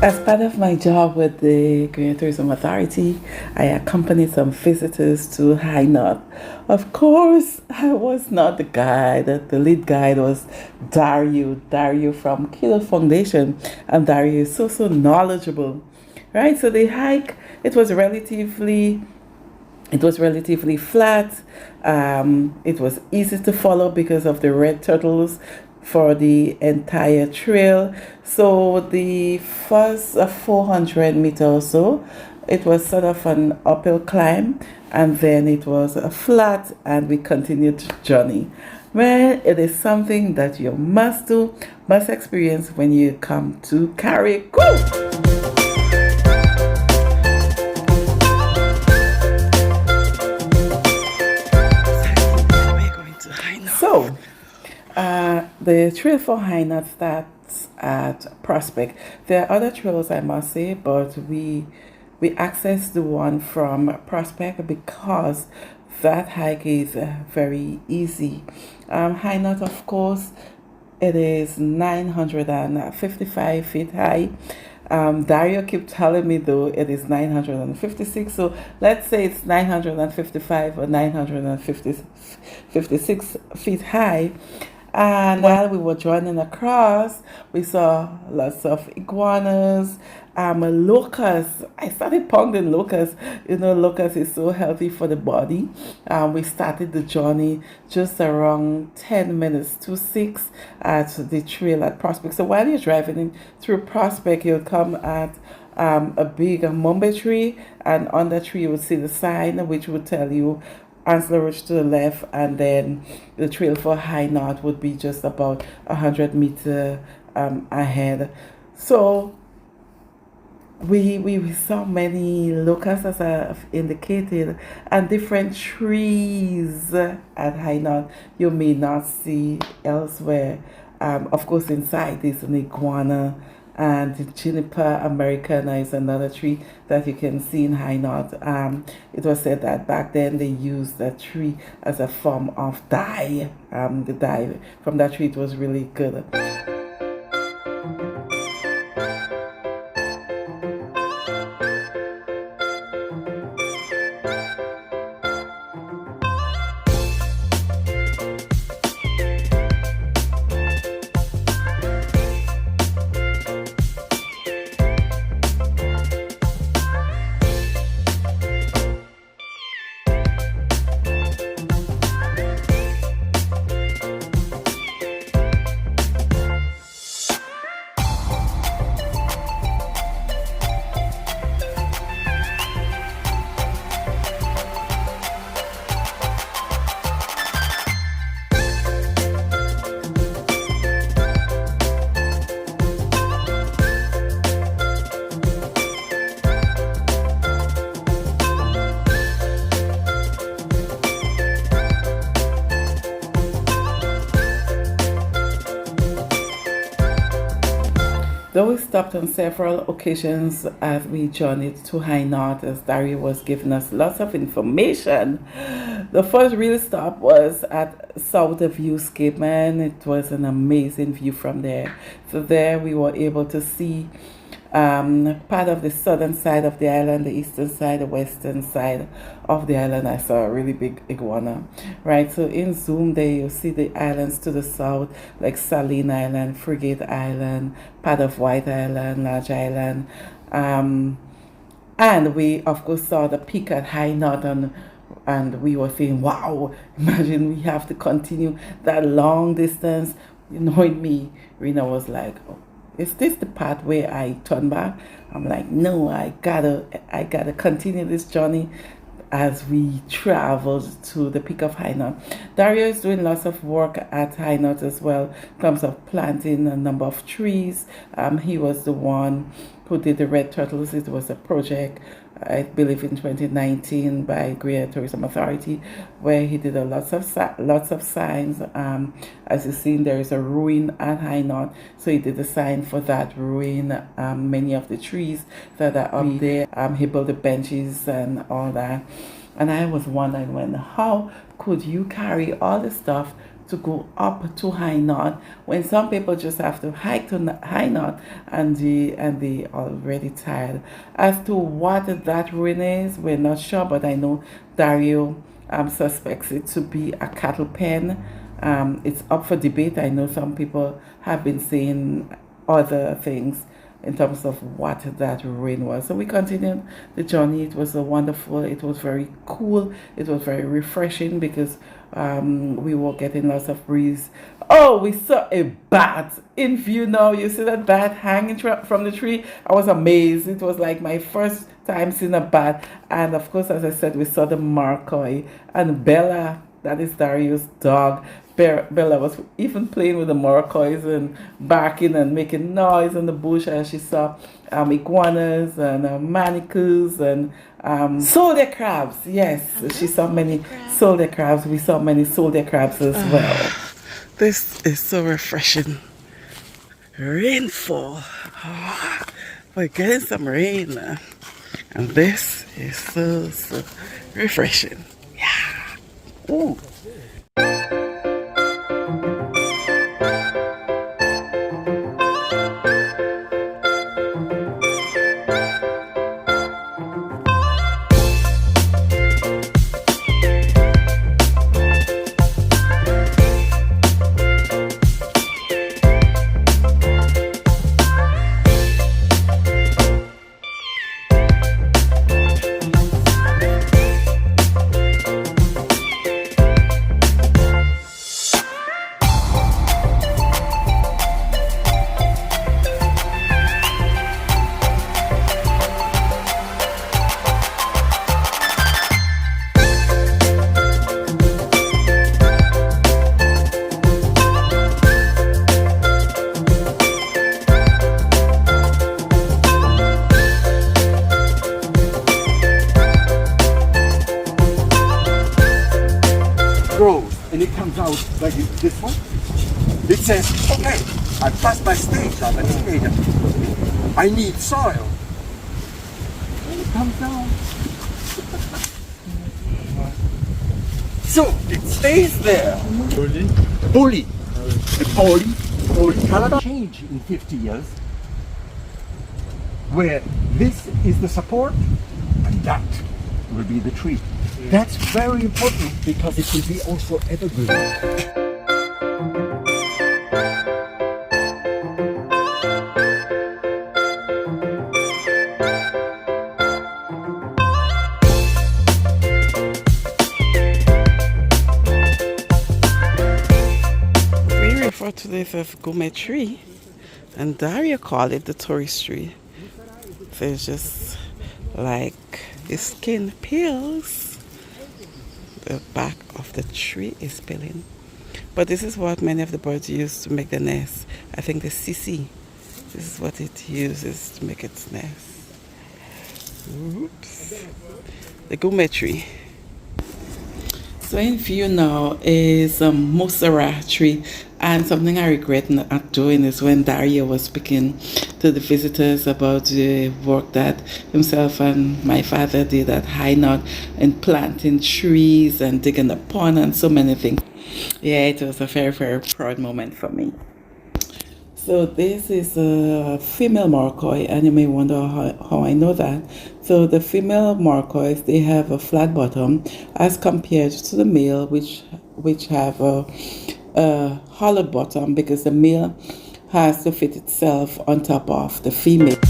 As part of my job with the Green Tourism Authority, I accompanied some visitors to High North. Of course, I was not the guide. The lead guide was Dario from Kilo Foundation, and Dario is so knowledgeable, right? So the hike, it was relatively flat. It was easy to follow because of the red turtles for the entire trail. So the first 400 meters or so, it was sort of an uphill climb, and then it was a flat, and we continued the journey. Well, it is something that you must do, must experience when you come to Carriacou. So, the trail for Hainaut starts at Prospect. There are other trails, I must say, but we access the one from Prospect because that hike is very easy. Hainaut, of course, it is 955 feet high. Dario kept telling me though it is 956, so let's say it's 955 or 956 feet high. And while we were journeying across, we saw lots of iguanas, locusts. I started pounding locusts. You know, locust is so healthy for the body. We started the journey just around 10 minutes to 6 at the trail at Prospect. So while you're driving through Prospect, you'll come at a big mulberry tree, and on that tree you will see the sign which would tell you Ansler Ridge to the left, and then the trail for High North would be just about 100 meters ahead. So we saw many locusts, as I've indicated, and different trees at High North you may not see elsewhere. Of course, inside there's an iguana, and the juniper americana is another tree that you can see in High North. It was said that back then they used that tree as a form of dye. The dye from that tree, it was really good. Though we stopped on several occasions as we journeyed to High North, as Dario was giving us lots of information, the first real stop was at South Viewscape, man. It was an amazing view from there. So there we were able to see part of the southern side of the island, the eastern side, the western side of the island. I saw a really big iguana, right? So in zoom there you see the islands to the south, like Saline Island, Frigate Island, part of White Island, Large Island, and we of course saw the peak at High North, and we were saying, wow, imagine we have to continue that long distance. Knowing me, Rena was like, oh, is this the part where I turn back? I'm like, no, I gotta continue this journey as we traveled to the peak of High North. Dario is doing lots of work at High North as well in terms of planting a number of trees. He was the one who did the red turtles. It was a project, I believe, in 2019 by Green Tourism Authority, where he did lots of signs. As you've seen, there is a ruin at High North, so he did a sign for that ruin. Many of the trees that are up there, he built the benches and all that. And I was wondering, how could you carry all the stuff to go up to High Knot when some people just have to hike to High Knot and they already tired. As to what that ruin is, we're not sure, but I know Dario suspects it to be a cattle pen. It's up for debate. I know some people have been saying other things in terms of what that rain was. So we continued the journey. It was a wonderful, it was very cool, it was very refreshing because we were getting lots of breeze. Oh, we saw a bat in view now. You see that bat hanging from the tree? I was amazed. It was like my first time seeing a bat. And of course, as I said, we saw the marcoy and Bella, that is Dario's dog. Bella was even playing with the marcoys and barking and making noise in the bush as she saw iguanas and manicus and soldier crabs. Yes, she saw many soldier crabs. We saw many soldier crabs as well. This is so refreshing. Rainfall. We're getting some rain. And this is so refreshing. Yeah. Ooh. And it comes out like this one. It says, okay, I passed my stage, I'm a teenager. I need soil. And it comes down. So it stays there. Bully. The poly color change in 50 years. Where this is the support and that will be the tree. That's very important because it will be also evergreen. We refer to this as gourmet tree, and Daria called it the tourist tree. So it's just like the skin peels. The back of the tree is peeling. But this is what many of the birds use to make the nest. I think the CC, this is what it uses to make its nest. Oops. The gourmet tree. So in view now is a Mosera tree, and something I regret not doing is when Daria was speaking to the visitors about the work that himself and my father did at High Knot in planting trees and digging a pond and so many things. Yeah, it was a very proud moment for me. So this is a female marcoy, and you may wonder how I know that. So the female marcoys, they have a flat bottom as compared to the male, which have a hollow bottom because the male has to fit itself on top of the female.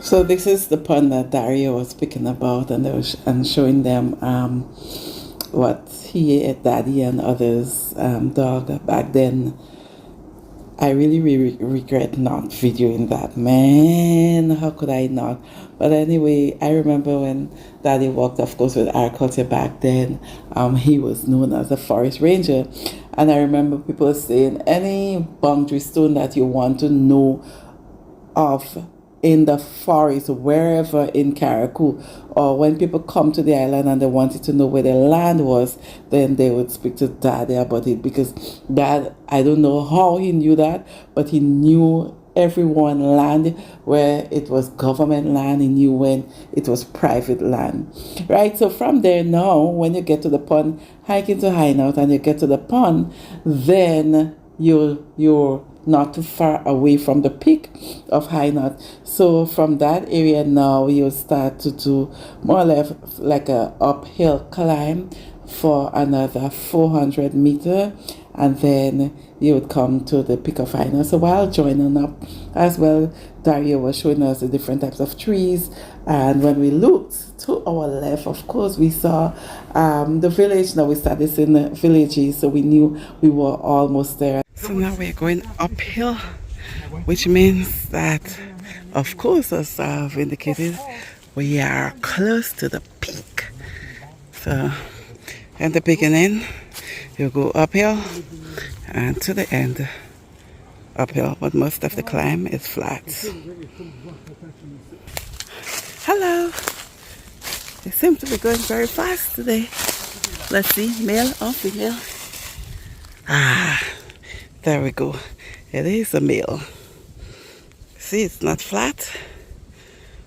So this is the pond that Dario was speaking about, and showing them what he, Daddy, and others dug back then. I really, regret not videoing that. Man, how could I not? But anyway, I remember when Daddy worked, of course, with agriculture back then. He was known as a forest ranger. And I remember people saying, any boundary stone that you want to know of in the forest, wherever in Carriacou, or when people come to the island and they wanted to know where the land was, then they would speak to Daddy about it, because Dad, I don't know how he knew that, but he knew everyone land where it was government land. He knew when it was private land, right? So from there, now when you get to the pond, hiking to Hideout, and you get to the pond, then you're not too far away from the peak of High Knot. So from that area now, you'll start to do more or less like a uphill climb for another 400 meter, and then you would come to the peak of High Knot. So while joining up as well, Dario was showing us the different types of trees, and when we looked to our left, of course, we saw the village. Now we started seeing the villages, so we knew we were almost there. So now we're going uphill, which means that, of course, as I've indicated, we are close to the peak. So in the beginning, you go uphill, and to the end, uphill, but most of the climb is flat. Hello! They seem to be going very fast today. Let's see, male or female? There we go. It is a male. See, it's not flat.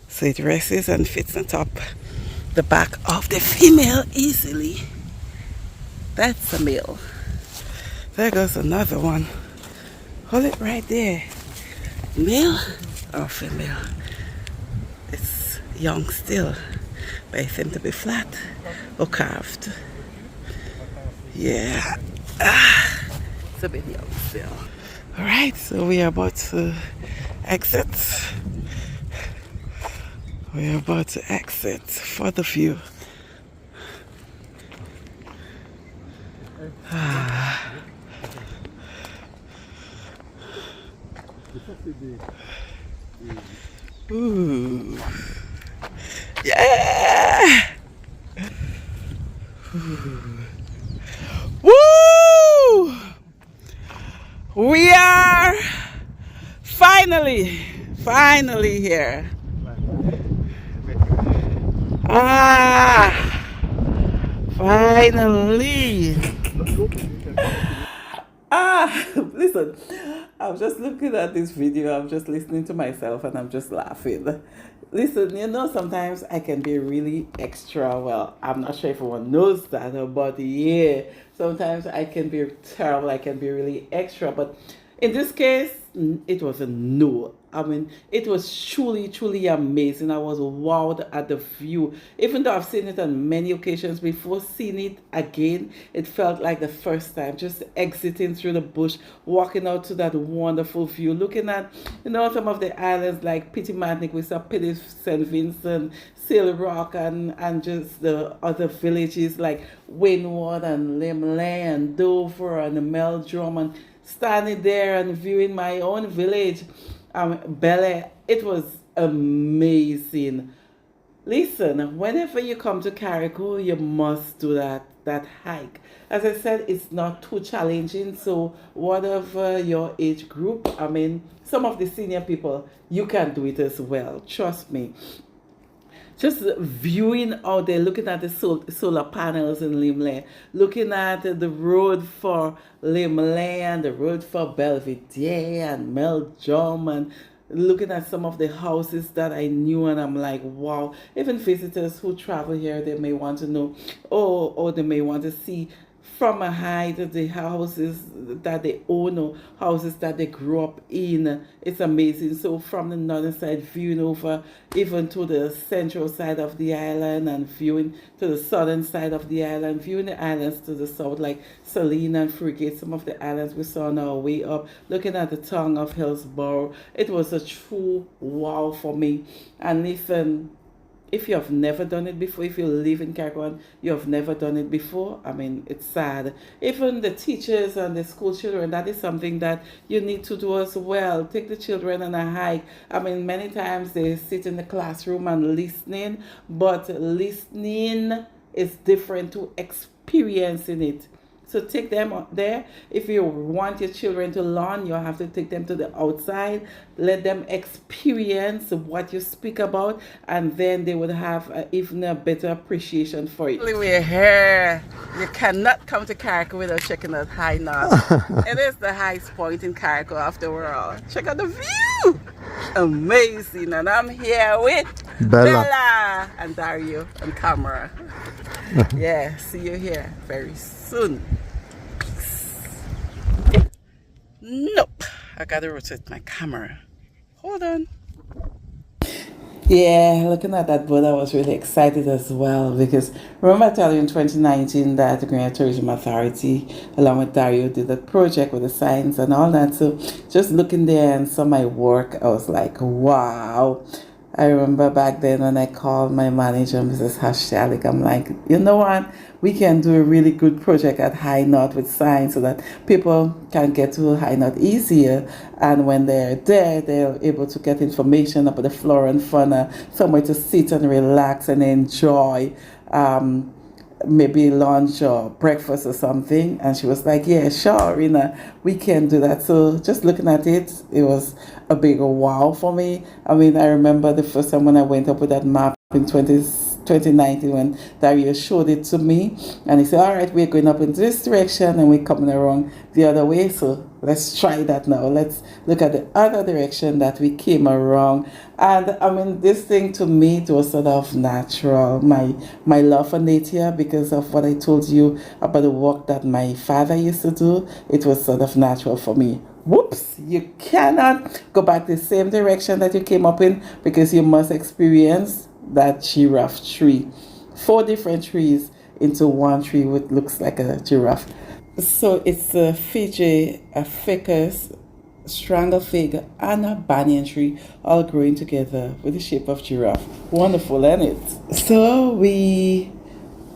So it rests and fits on top the back of the female easily. That's a male. There goes another one. Hold it right there. Male or female? It's young still, but it seems to be flat or carved. Yeah. It's a bit young still. Alright, so we are about to exit. We are about to exit for the view. Ooh. Yeah! Ooh. Woo! We are finally here. Finally. Listen, I'm just looking at this video, I'm just listening to myself, and I'm just laughing. Listen, you know, sometimes I can be really extra. Well, I'm not sure if everyone knows that, but yeah, sometimes I can be terrible, I can be really extra, but in this case, it was a no. I mean, it was truly amazing. I was wowed at the view. Even though I've seen it on many occasions before, seeing it again, it felt like the first time. Just exiting through the bush, walking out to that wonderful view, looking at, you know, some of the islands like Pitty we saw Pitty St. Vincent, Sail Rock, and just the other villages like Windward and Limley and Dover and the Meldrum, and standing there and viewing my own village, Bel. It was amazing. Listen, whenever you come to Carriacou, you must do that hike. As I said, it's not too challenging, so whatever your age group, I mean, some of the senior people, you can do it as well. Trust me. Just viewing out there, looking at the solar panels in Limley, looking at the road for Limley and the road for Belvedere and Meldrum, and looking at some of the houses that I knew, and I'm like, wow. Even visitors who travel here, they may want to know, or they may want to see from a height the houses that they own or houses that they grew up in. It's amazing. So from the northern side, viewing over even to the central side of the island, and viewing to the southern side of the island, viewing the islands to the south like Salina and Frigate, some of the islands we saw on our way up, looking at the tongue of Hillsborough. It was a true wow for me. And listen, if you have never done it before, if you live in Carriacou and you have never done it before, I mean, it's sad. Even the teachers and the school children, that is something that you need to do as well. Take the children on a hike. I mean, many times they sit in the classroom and listening, but listening is different to experiencing it. So take them out there. If you want your children to learn, you have to take them to the outside, let them experience what you speak about, and then they would have even a better appreciation for it. We're here. You cannot come to Carriacou without checking out High Knot. It is the highest point in Carriacou after all. Check out the view. Amazing. And I'm here with Bella and Dario on camera. Yeah, see you here very soon. Peace. Nope, I gotta rotate my camera. Hold on. Yeah, looking at that boat, I was really excited as well because remember I told you in 2019 that the Green Tourism Authority, along with Dario, did that project with the signs and all that. So just looking there and saw my work, I was like, wow. I remember back then when I called my manager, Mrs. Hashalik, I'm like, you know what? We can do a really good project at High Knot with signs so that people can get to High Knot easier. And when they're there, they're able to get information about the flora and fauna, somewhere to sit and relax and enjoy. Maybe lunch or breakfast or something. And she was like, yeah, sure, Rina, we can do that. So just looking at it, it was a big wow for me. I mean, I remember the first time when I went up with that map in 2019 when Dario showed it to me, and he said, all right, we're going up in this direction and we're coming around the other way, so let's try that now. Let's look at the other direction that we came around. And I mean, this thing to me, it was sort of natural. My love for nature, because of what I told you about the work that my father used to do, it was sort of natural for me. Whoops, you cannot go back the same direction that you came up in because you must experience that giraffe tree. 4 different trees into one tree which looks like a giraffe. So it's a Fiji, a ficus, strangle fig, and a banyan tree all growing together with the shape of giraffe. Wonderful, isn't it? So we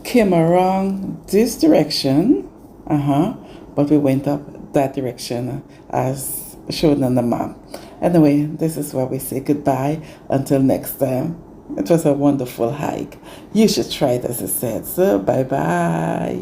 came around this direction, but we went up that direction as shown on the map. Anyway, this is where we say goodbye until next time. It was a wonderful hike. You should try it, as I said. So bye bye.